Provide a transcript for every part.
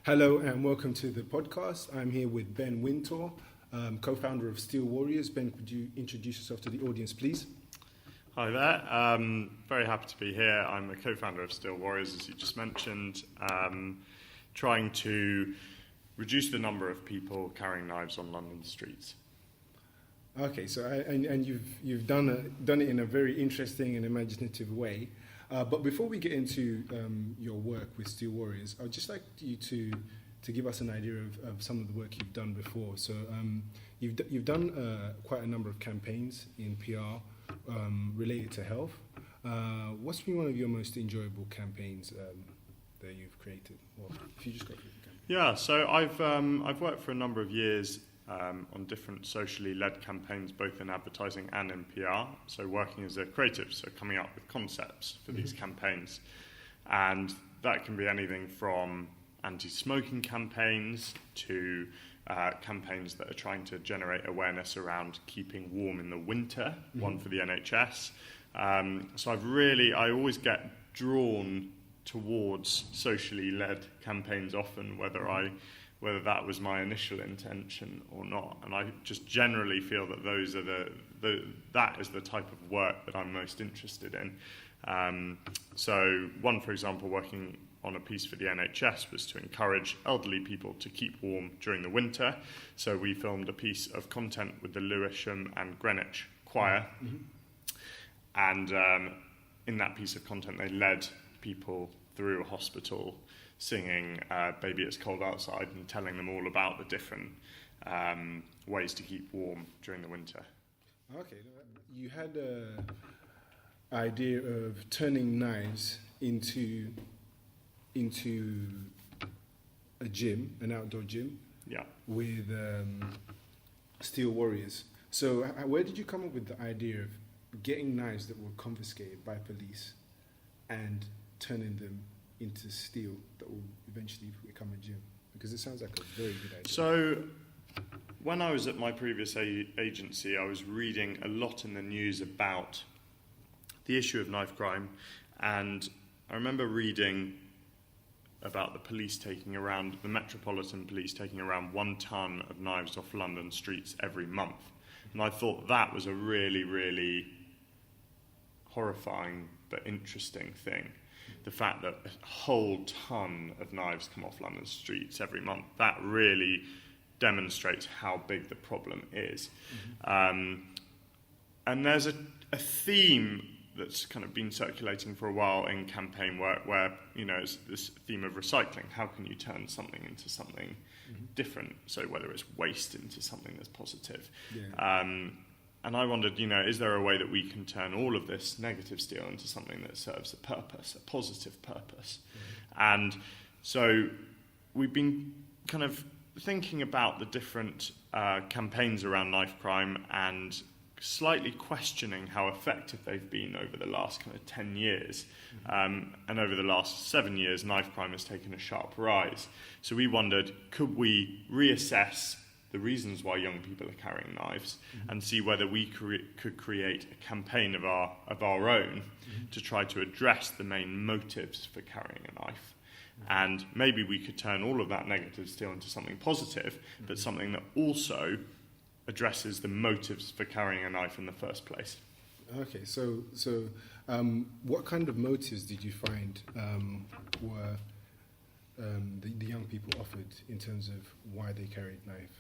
Hello and welcome to the podcast. I'm here with Ben Wintour, co-founder of Steel Warriors. Ben, could you introduce yourself to the audience, please? Hi there. Very happy to be here. I'm a co-founder of Steel Warriors, as you just mentioned, trying to reduce the number of people carrying knives on London streets. Okay, so you've done it in a very interesting and imaginative way. But before we get into your work with Steel Warriors, I'd just like you to give us an idea of some of the work you've done before. So you've done quite a number of campaigns in PR related to health. What's been one of your most enjoyable campaigns that you've created? Well, if you just go through the campaign. Yeah, so I've worked for a number of years on different socially led campaigns, both in advertising and in PR. So working as a creative, so coming up with concepts for these campaigns. And that can be anything from anti-smoking campaigns to campaigns that are trying to generate awareness around keeping warm in the winter, one for the NHS. So I always get drawn towards socially led campaigns often, whether that was my initial intention or not. And I just generally feel that those are that is the type of work that I'm most interested in. So one, for example, working on a piece for the NHS was to encourage elderly people to keep warm during the winter. So we filmed a piece of content with the Lewisham and Greenwich Choir. And in that piece of content, they led people through a hospital singing Baby It's Cold Outside and telling them all about the different ways to keep warm during the winter. Okay, you had an idea of turning knives into a gym, an outdoor gym, with Steel Warriors. So where did you come up with the idea of getting knives that were confiscated by police and turning them into steel that will eventually become a gym? Because it sounds like a very good idea. So when I was at my previous agency, I was reading a lot in the news about the issue of knife crime, and I remember reading about the Metropolitan Police taking around 1 ton of knives off London streets every month. And I thought that was a really, really horrifying but interesting thing. The fact that a whole ton of knives come off London streets every month, that really demonstrates how big the problem is. And there's a theme that's kind of been circulating for a while in campaign work where, it's this theme of recycling. How can you turn something into something different? So whether it's waste into something that's positive. And I wondered, is there a way that we can turn all of this negative steel into something that serves a purpose, a positive purpose? And so we've been kind of thinking about the different campaigns around knife crime and slightly questioning how effective they've been over the last kind of 10 years. And over the last 7 years, knife crime has taken a sharp rise. So we wondered, could we reassess the reasons why young people are carrying knives and see whether we could create a campaign of our own to try to address the main motives for carrying a knife. And maybe we could turn all of that negative steel into something positive, but something that also addresses the motives for carrying a knife in the first place. Okay, so what kind of motives did you find were the young people offered in terms of why they carried knives?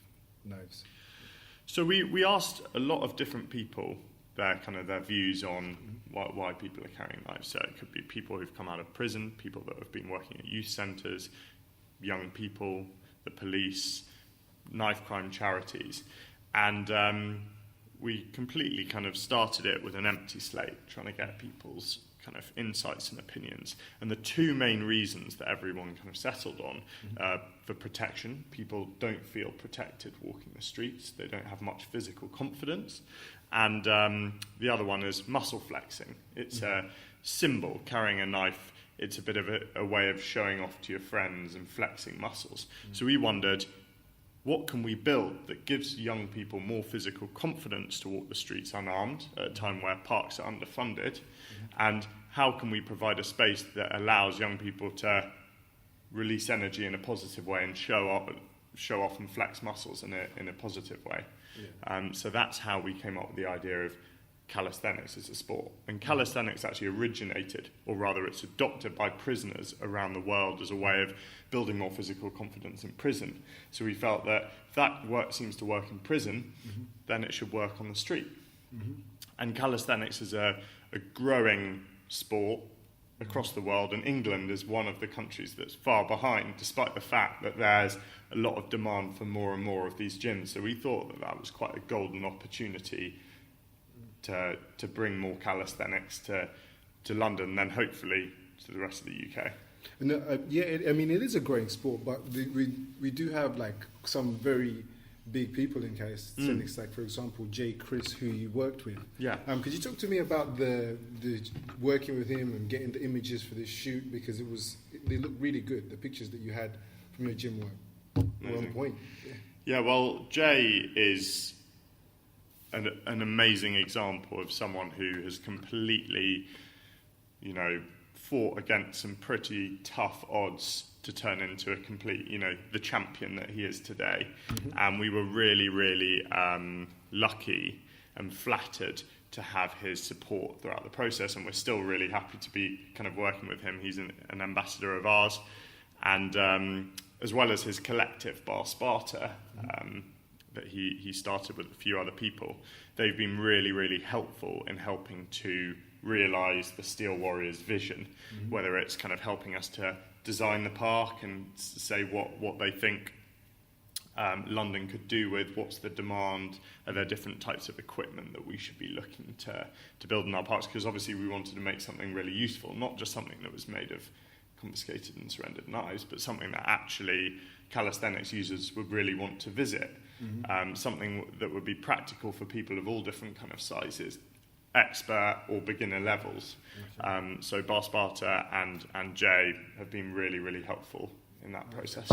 So we asked a lot of different people their views on why people are carrying knives. So it could be people who've come out of prison, people that have been working at youth centres, young people, the police, knife crime charities. And we completely kind of started it with an empty slate, trying to get people's kind of insights and opinions. And the 2 main reasons that everyone kind of settled on for protection: people don't feel protected walking the streets, they don't have much physical confidence. And the other one is muscle flexing. It's a symbol, carrying a knife. It's a bit of a way of showing off to your friends and flexing muscles. So we wondered, what can we build that gives young people more physical confidence to walk the streets unarmed at a time where parks are underfunded? And how can we provide a space that allows young people to release energy in a positive way and show off and flex muscles in a positive way. Yeah. So that's how we came up with the idea of calisthenics as a sport. And calisthenics actually originated, or rather it's adopted by prisoners around the world as a way of building more physical confidence in prison. So we felt that if that seems to work in prison, then it should work on the street. And calisthenics is a growing sport across the world, and England is one of the countries that's far behind, despite the fact that there's a lot of demand for more and more of these gyms. So we thought that was quite a golden opportunity to bring more calisthenics to London, and then hopefully to the rest of the UK. And it is a growing sport, but we do have like some very big people in calisthenics, like for example Chris, who you worked with. Yeah. Could you talk to me about the working with him and getting the images for this shoot, because they look really good. The pictures that you had from your gym were on point. Yeah. Well, Jay is an amazing example of someone who has completely, fought against some pretty tough odds to turn into a complete, the champion that he is today. And we were really, really lucky and flattered to have his support throughout the process, and we're still really happy to be kind of working with him. He's an ambassador of ours, and as well as his collective, Bar Sparta, that he started with a few other people. They've been really, really helpful in helping to realise the Steel Warriors vision, whether it's kind of helping us to design the park and say what they think London could do with what's the demand, are there different types of equipment that we should be looking to build in our parks, because obviously we wanted to make something really useful, not just something that was made of confiscated and surrendered knives, but something that actually calisthenics users would really want to visit. Something that would be practical for people of all different kind of sizes, expert or beginner levels. So Bar Sparta and Jay have been really, really helpful in that process.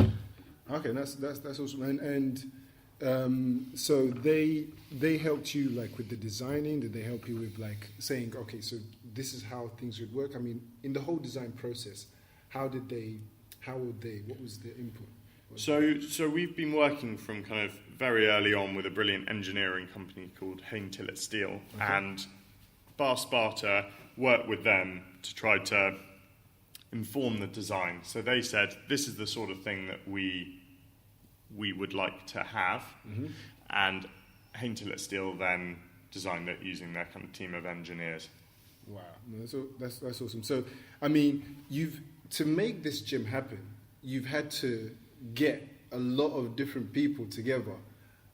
Okay, that's awesome. And so they helped you like with the designing. Did they help you with like saying, okay, so this is how things would work? I mean, in the whole design process, what was the input? So we've been working from kind of very early on with a brilliant engineering company called Hain-Tillett Steel, and Bar Sparta worked with them to try to inform the design. So they said, this is the sort of thing that we would like to have, and Hain-Tillett Steel then designed it using their kind of team of engineers. Wow, that's awesome. So, I mean, to make this gym happen, you've had to get a lot of different people together.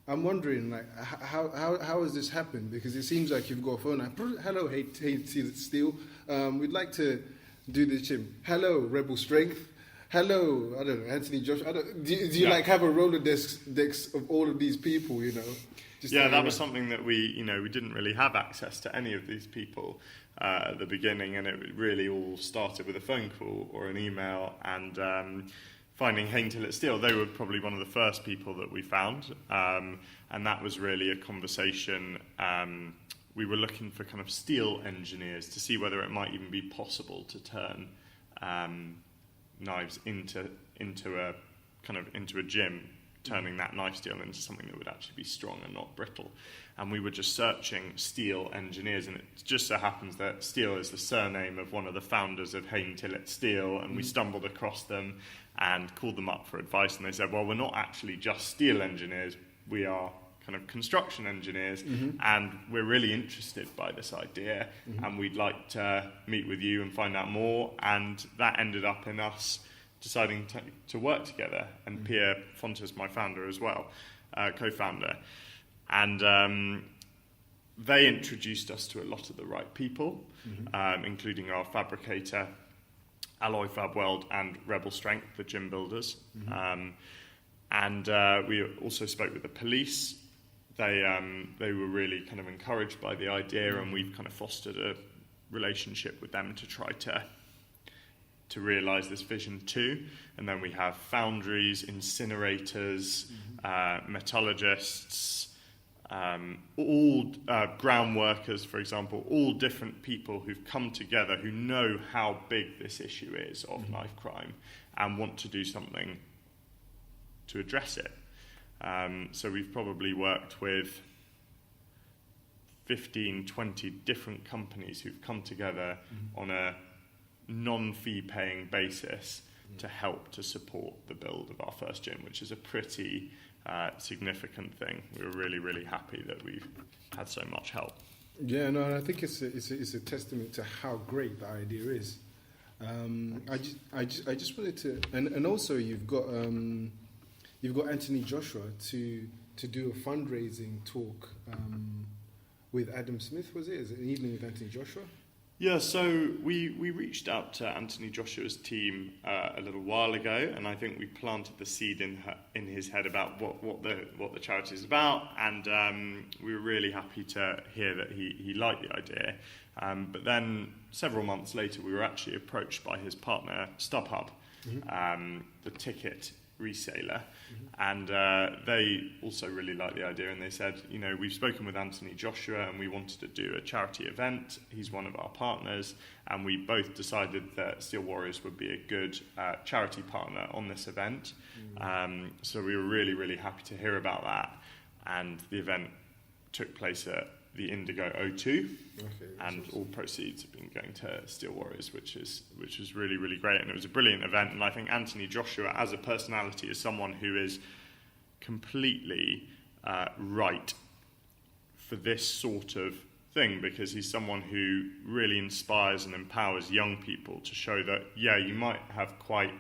I'm wondering, like, how has this happened? Because it seems like you've got a phone. Hello, Hain-Tillett Steel. We'd like to do this gym. Hello, Rebel Strength. Hello, I don't know, Anthony Josh. Do you like have a Rolodex of all of these people? That was something that we didn't really have access to any of these people at the beginning, and it really all started with a phone call or an email, and finding Hain-Tillett Steel. They were probably one of the first people that we found, and that was really a conversation. We were looking for kind of steel engineers to see whether it might even be possible to turn knives into a gym, turning that knife steel into something that would actually be strong and not brittle. And we were just searching steel engineers, and it just so happens that Steel is the surname of one of the founders of Hain-Tillett Steel, and we stumbled across them and called them up for advice, and they said, well, we're not actually just steel engineers, we are kind of construction engineers, and we're really interested by this idea, and we'd like to meet with you and find out more. And that ended up in us deciding to work together, and Pia Fontes, my founder as well, co-founder, and they introduced us to a lot of the right people, including our fabricator, Alloy Fab World, and Rebel Strength, the gym builders. And we also spoke with the police. They were really kind of encouraged by the idea, and we've kind of fostered a relationship with them to try to realise this vision too. And then we have foundries, incinerators, metallurgists, all ground workers, for example, all different people who've come together who know how big this issue is of knife crime and want to do something to address it. So we've probably worked with 15, 20 different companies who've come together on a non-fee paying basis to help to support the build of our first gym, which is a pretty significant thing. We were really, really happy that we've had so much help. Yeah, no, I think it's a testament to how great the idea is. I just wanted to, and also you've got Anthony Joshua to do a fundraising talk with Adam Smith. Was it? Is it an evening with Anthony Joshua? Yeah, so we reached out to Anthony Joshua's team a little while ago, and I think we planted the seed in his head about what the charity is about, and we were really happy to hear that he liked the idea. But then several months later, we were actually approached by his partner StubHub, the ticket reseller, and they also really liked the idea, and they said, you know, we've spoken with Anthony Joshua and we wanted to do a charity event. He's one of our partners, and we both decided that Steel Warriors would be a good charity partner on this event. So we were really, really happy to hear about that, and the event took place at the Indigo O2, and awesome. All proceeds have been going to Steel Warriors, which is really, really great, and it was a brilliant event. And I think Anthony Joshua, as a personality, is someone who is completely right for this sort of thing, because he's someone who really inspires and empowers young people to show that, yeah, you might have quite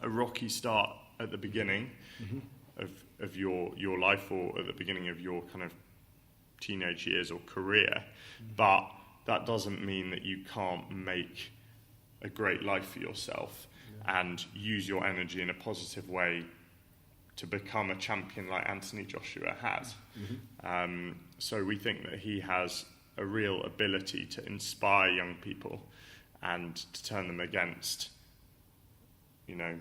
a rocky start at the beginning of your life, or at the beginning of your kind of teenage years or career, but that doesn't mean that you can't make a great life for yourself and use your energy in a positive way to become a champion like Anthony Joshua has. So we think that he has a real ability to inspire young people and to turn them against, you know,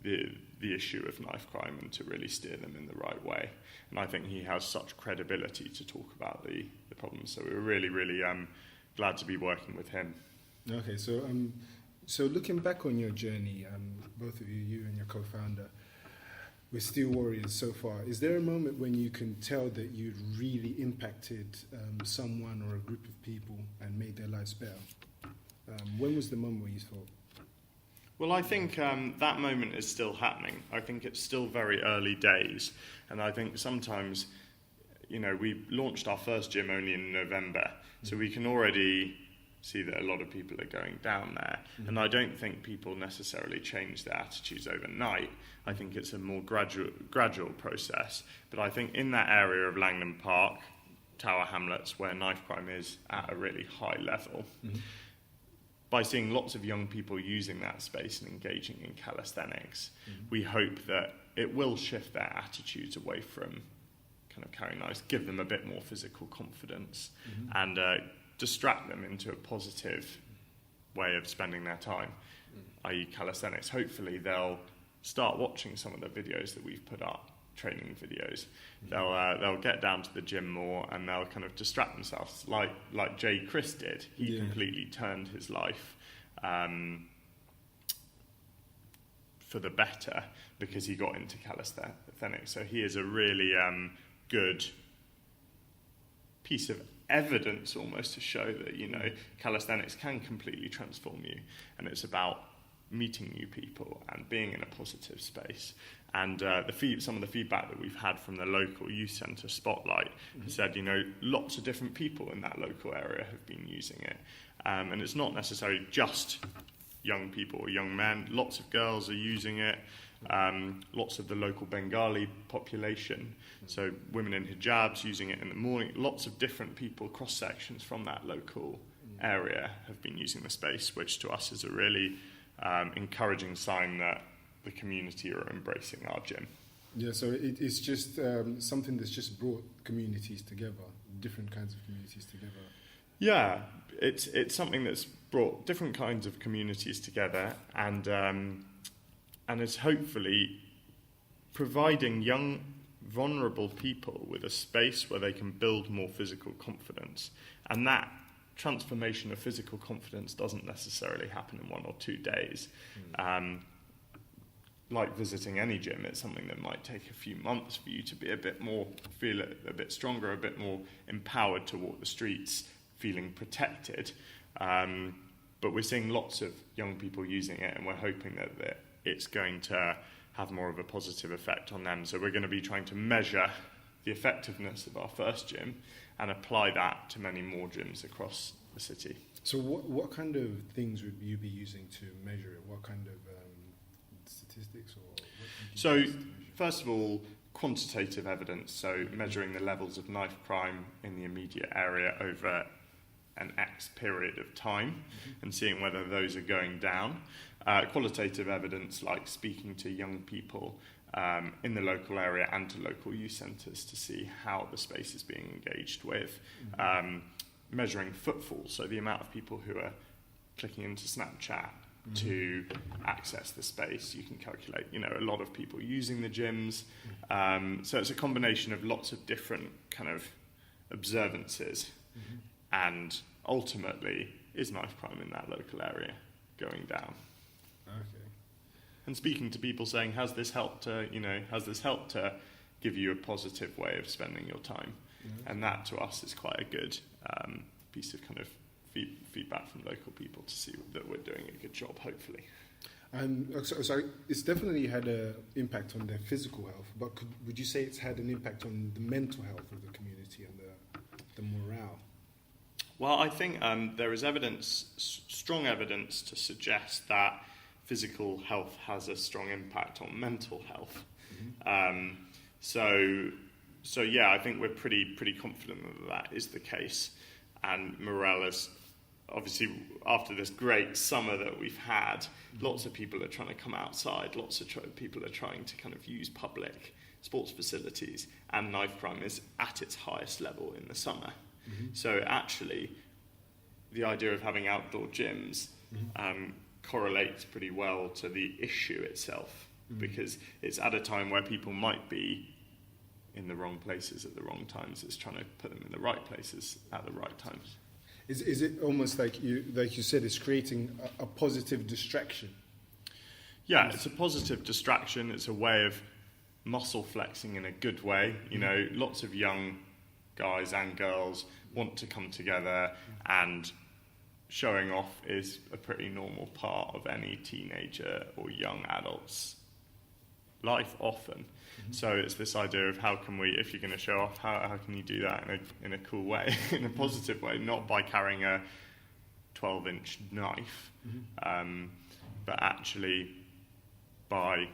the issue of knife crime, and to really steer them in the right way. And I think he has such credibility to talk about the problems. So we were really, really glad to be working with him. Okay, so looking back on your journey, both of you and your co-founder, with Steel Warriors so far, is there a moment when you can tell that you'd really impacted someone or a group of people and made their lives better? When was the moment where you thought? Well, I think that moment is still happening. I think it's still very early days. And I think sometimes, you know, we launched our first gym only in November, so we can already see that a lot of people are going down there. And I don't think people necessarily change their attitudes overnight. I think it's a more gradual process. But I think in that area of Langdon Park, Tower Hamlets, where knife crime is at a really high level, by seeing lots of young people using that space and engaging in calisthenics, we hope that it will shift their attitudes away from kind of carrying knives, give them a bit more physical confidence, and distract them into a positive way of spending their time, i.e. calisthenics. Hopefully they'll start watching some of the videos that we've put up, training videos. They'll get down to the gym more, and they'll kind of distract themselves like Jay Chris did. He completely turned his life for the better because he got into calisthenics. So he is a really good piece of evidence almost to show that, you know, calisthenics can completely transform you, and it's about meeting new people and being in a positive space. And some of the feedback that we've had from the local youth centre Spotlight has said, you know, lots of different people in that local area have been using it. And it's not necessarily just young people or young men. Lots of girls are using it. Lots of the local Bengali population. So women in hijabs using it in the morning. Lots of different people, cross-sections from that local area have been using the space, which to us is a really encouraging sign that the community are embracing our gym. Yeah, so it's just something that's just brought communities together, different kinds of communities together. Yeah, it's something that's brought different kinds of communities together, and it's hopefully providing young vulnerable people with a space where they can build more physical confidence. And that transformation of physical confidence doesn't necessarily happen in 1 or 2 days. Like visiting any gym, it's something that might take a few months for you to be feel a bit stronger, a bit more empowered to walk the streets, feeling protected. But we're seeing lots of young people using it, and we're hoping that it's going to have more of a positive effect on them. So we're going to be trying to measure the effectiveness of our first gym and apply that to many more gyms across the city. So what kind of things would you be using to measure it? What kind of statistics, or what do you So use to measure? first of all, quantitative evidence, so measuring the levels of knife crime in the immediate area over an X period of time and seeing whether those are going down. Qualitative evidence, like speaking to young people in the local area and to local youth centres to see how the space is being engaged with. Measuring footfall, so the amount of people who are clicking into Snapchat to access the space. You can calculate, a lot of people using the gyms. So it's a combination of lots of different kind of observances. And ultimately, is knife crime in that local area going down? Okay. And speaking to people saying, has this helped to give you a positive way of spending your time? And that to us is quite a good piece of kind of feedback from local people to see that we're doing a good job, hopefully. And so it's definitely had an impact on their physical health, but would you say it's had an impact on the mental health of the community and the morale? Well, I think there is strong evidence to suggest that physical health has a strong impact on mental health. So yeah, I think we're pretty confident that is the case. And morale is, obviously, after this great summer that we've had, lots of people are trying to come outside, lots of people are trying to kind of use public sports facilities, and knife crime is at its highest level in the summer. So actually, the idea of having outdoor gyms correlates pretty well to the issue itself, because it's at a time where people might be in the wrong places at the wrong times. It's trying to put them in the right places at the right times. Is it almost like you said, it's creating a positive distraction? Yeah, it's a positive distraction. It's a way of muscle flexing in a good way. Lots of young guys and girls want to come together, and showing off is a pretty normal part of any teenager or young adult's life often. So it's this idea of how can we, if you're going to show off, how can you do that in a cool way, in a positive way, not by carrying a 12-inch knife, but actually by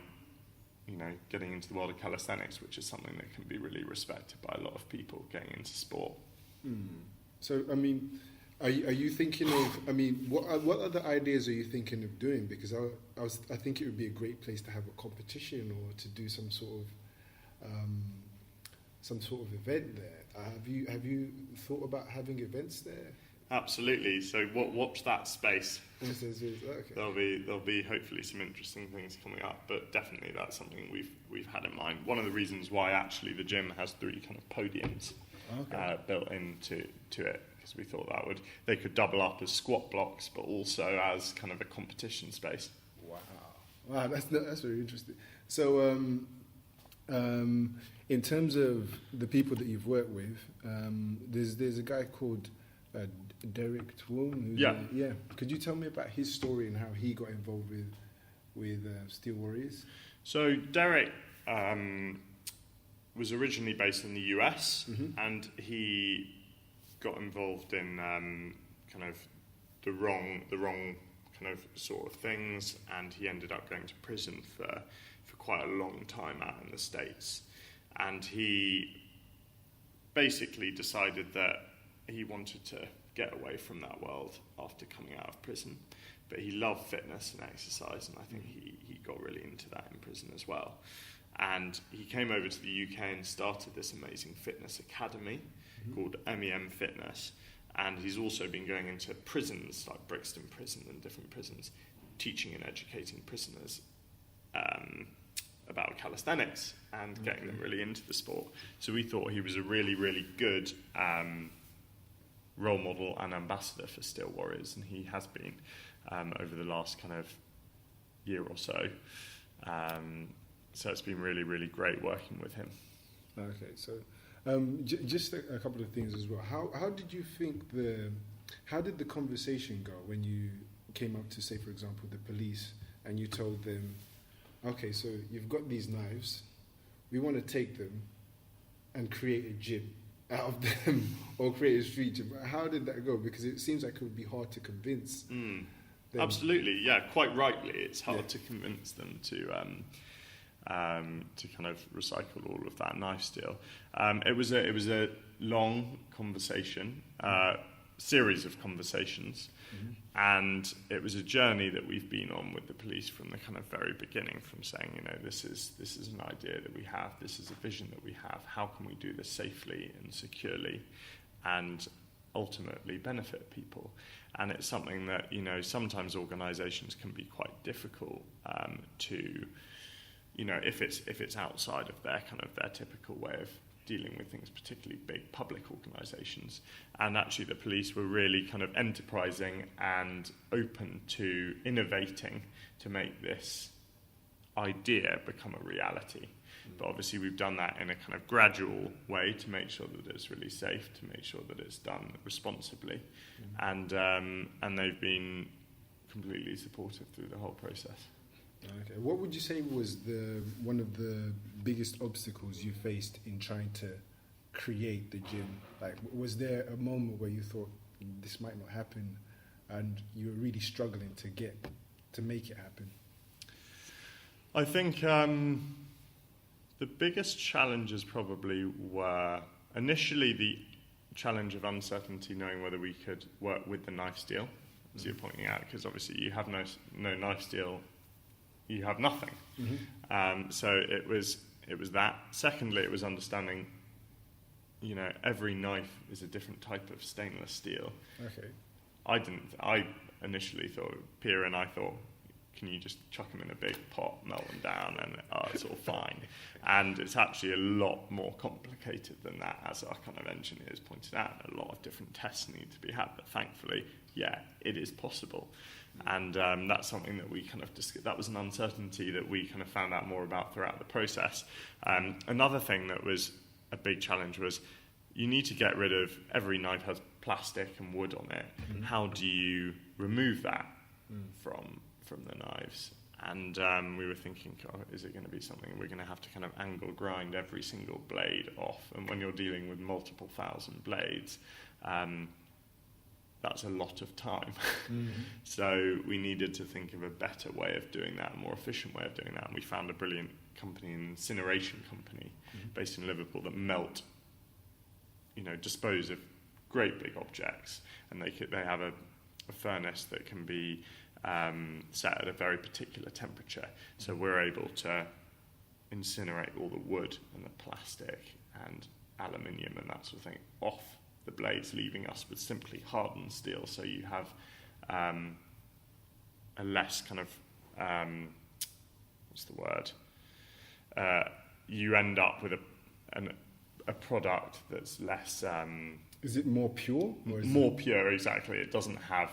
getting into the world of calisthenics, which is something that can be really respected by a lot of people getting into sport. So, I mean, are you thinking of, what other ideas are you thinking of doing? Because I think it would be a great place to have a competition or to do some sort of event there. Have you thought about having events there? Absolutely. So watch that space. Okay. There'll be hopefully some interesting things coming up, but definitely that's something we've had in mind. One of the reasons why actually the gym has 3 kind of podiums built into it, because we thought they could double up as squat blocks, but also as kind of a competition space. Wow, that's very interesting. So, in terms of the people that you've worked with, there's a guy called Derek Twom. Yeah. Could you tell me about his story and how he got involved with Steel Warriors? So Derek was originally based in the US, and he got involved in kind of the wrong kind of sort of things, and he ended up going to prison for quite a long time out in the States. And he basically decided that he wanted to get away from that world after coming out of prison. But he loved fitness and exercise, and I think he got really into that in prison as well. And he came over to the UK and started this amazing fitness academy called MEM Fitness. And he's also been going into prisons like Brixton Prison and different prisons, teaching and educating prisoners about calisthenics and getting them really into the sport. So we thought he was a really, really good role model and ambassador for Steel Warriors, and he has been over the last kind of year or so. So it's been really, really great working with him. Okay, so just a couple of things as well. How did you think how did the conversation go when you came up to, say, for example, the police, and you told them, okay, so you've got these knives, we want to take them and create a gym out of them, or create a street gym? How did that go? Because it seems like it would be hard to convince them. Absolutely, yeah, quite rightly. It's hard to convince them to kind of recycle all of that knife steel. It was a long conversation, series of conversations, and it was a journey that we've been on with the police from the kind of very beginning, from saying, you know, this is an idea that we have, this is a vision that we have, how can we do this safely and securely and ultimately benefit people? And it's something that, you know, sometimes organisations can be quite difficult to, you know, if it's outside of their typical way of dealing with things, particularly big public organisations. And actually the police were really kind of enterprising and open to innovating to make this idea become a reality. But obviously we've done that in a kind of gradual way to make sure that it's really safe, to make sure that it's done responsibly. And they've been completely supportive through the whole process. Okay. What would you say was one of the biggest obstacles you faced in trying to create the gym? Like, was there a moment where you thought this might not happen, and you were really struggling to make it happen? I think the biggest challenges probably were initially the challenge of uncertainty, knowing whether we could work with the knife steel, as you're pointing out, because obviously you have no knife steel, you have nothing. So it was that. Secondly, it was understanding, you know, every knife is a different type of stainless steel. Okay. I initially thought, Pia and I thought, can you just chuck them in a big pot, melt them down, and it's all fine? And it's actually a lot more complicated than that, as our kind of engineers pointed out. A lot of different tests need to be had, but thankfully, yeah, it is possible. And that's something that we kind of that was an uncertainty that we kind of found out more about throughout the process. Another thing that was a big challenge was you need to get rid of, every knife has plastic and wood on it. How do you remove that from the knives? And we were thinking, oh, is it going to be something we're going to have to kind of angle grind every single blade off? And when you're dealing with multiple thousand blades, that's a lot of time. So we needed to think of a better way of doing that, a more efficient way of doing that. And we found a brilliant company, an incineration company based in Liverpool, that dispose of great big objects. And they have a furnace that can be set at a very particular temperature. So we're able to incinerate all the wood and the plastic and aluminium and that sort of thing off the blades, leaving us with simply hardened steel. So you have a less kind of you end up with a product that's less. Is it more pure? Or is more pure, exactly. It doesn't have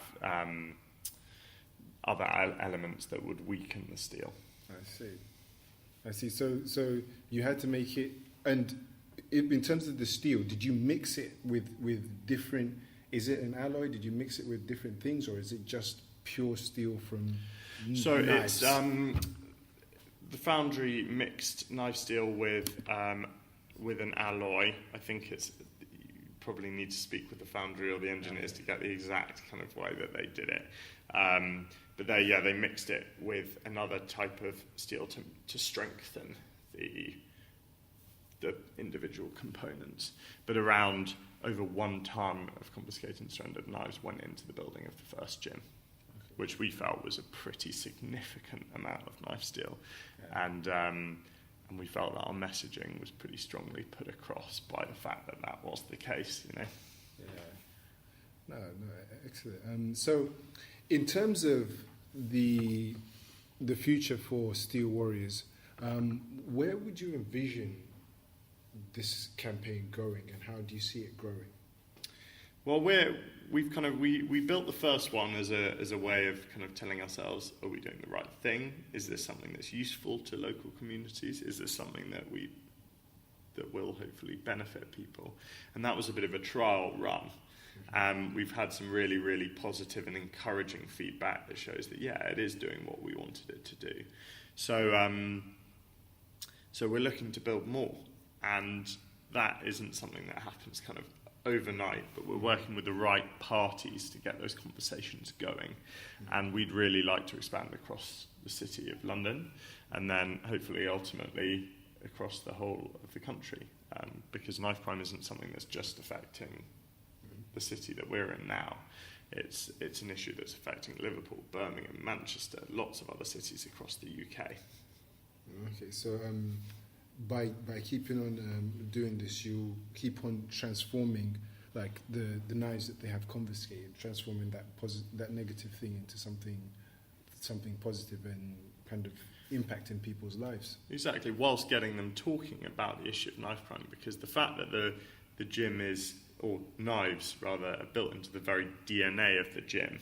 other elements that would weaken the steel. I see. So you had to make it, and in terms of the steel, did you mix it with different? Is it an alloy? Did you mix it with different things, or is it just pure steel from? So knives? It's the foundry mixed knife steel with an alloy. I think you probably need to speak with the foundry or the engineers to get the exact kind of way that they did it. But they mixed it with another type of steel to strengthen the individual components. But around over 1 ton of confiscated and surrendered knives went into the building of the first gym, which we felt was a pretty significant amount of knife steel. Yeah. And we felt that our messaging was pretty strongly put across by the fact that was the case, you know. Yeah. No, excellent. So, in terms of the future for Steel Warriors, Where would you envision this campaign going, and how do you see it growing? Well, we built the first one as a way of kind of telling ourselves, are we doing the right thing? Is this something that's useful to local communities? Is this something that will hopefully benefit people? And that was a bit of a trial run. We've had some really, really positive and encouraging feedback that shows that, yeah, it is doing what we wanted it to do. So we're looking to build more, and that isn't something that happens kind of overnight, but we're working with the right parties to get those conversations going. And we'd really like to expand across the city of London, and then hopefully ultimately across the whole of the country, because knife crime isn't something that's just affecting the city that we're in now. It's an issue that's affecting Liverpool, Birmingham, Manchester, lots of other cities across the UK. Okay, so by keeping on doing this, you'll keep on transforming like the knives that they have confiscated, transforming that negative thing into something positive and kind of impacting people's lives. Exactly, whilst getting them talking about the issue of knife crime, because the fact that the gym or knives rather, are built into the very DNA of the gym,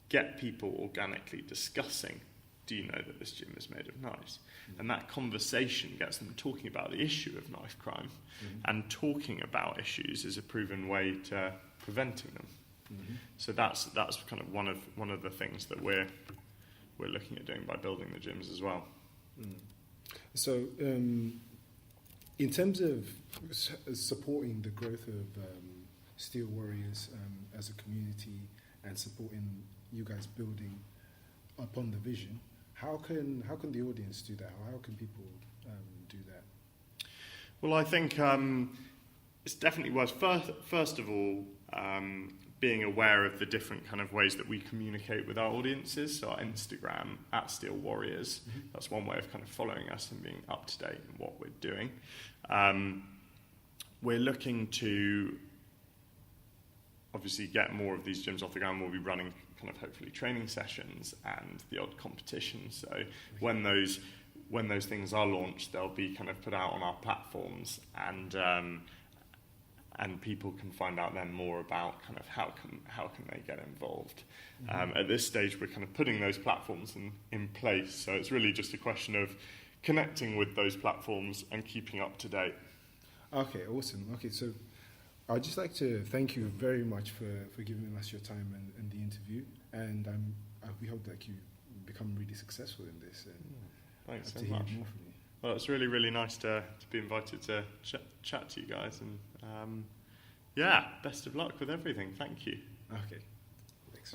get people organically discussing, do you know that this gym is made of knives? And that conversation gets them talking about the issue of knife crime, and talking about issues is a proven way to preventing them. So that's kind of one of the things that we're looking at doing by building the gyms as well. So in terms of supporting the growth of Steel Warriors as a community and supporting you guys building upon the vision, how can the audience do that? How can people do that? Well, I think it's definitely worth, first of all, being aware of the different kind of ways that we communicate with our audiences. So our Instagram, @SteelWarriors, that's one way of kind of following us and being up to date in what we're doing. We're looking to obviously get more of these gyms off the ground. We'll be running kind of hopefully training sessions and the odd competition. So when those things are launched, they'll be kind of put out on our platforms, and people can find out then more about kind of how can they get involved. At this stage, we're kind of putting those platforms in place. So it's really just a question of connecting with those platforms and keeping up to date. Okay, awesome. Okay, so I'd just like to thank you very much for giving us your time and the interview, and we hope that you become really successful in this. And thanks so to much. hear more from you. Well, it's really, really nice to be invited to chat to you guys, and best of luck with everything. Thank you. Okay, thanks.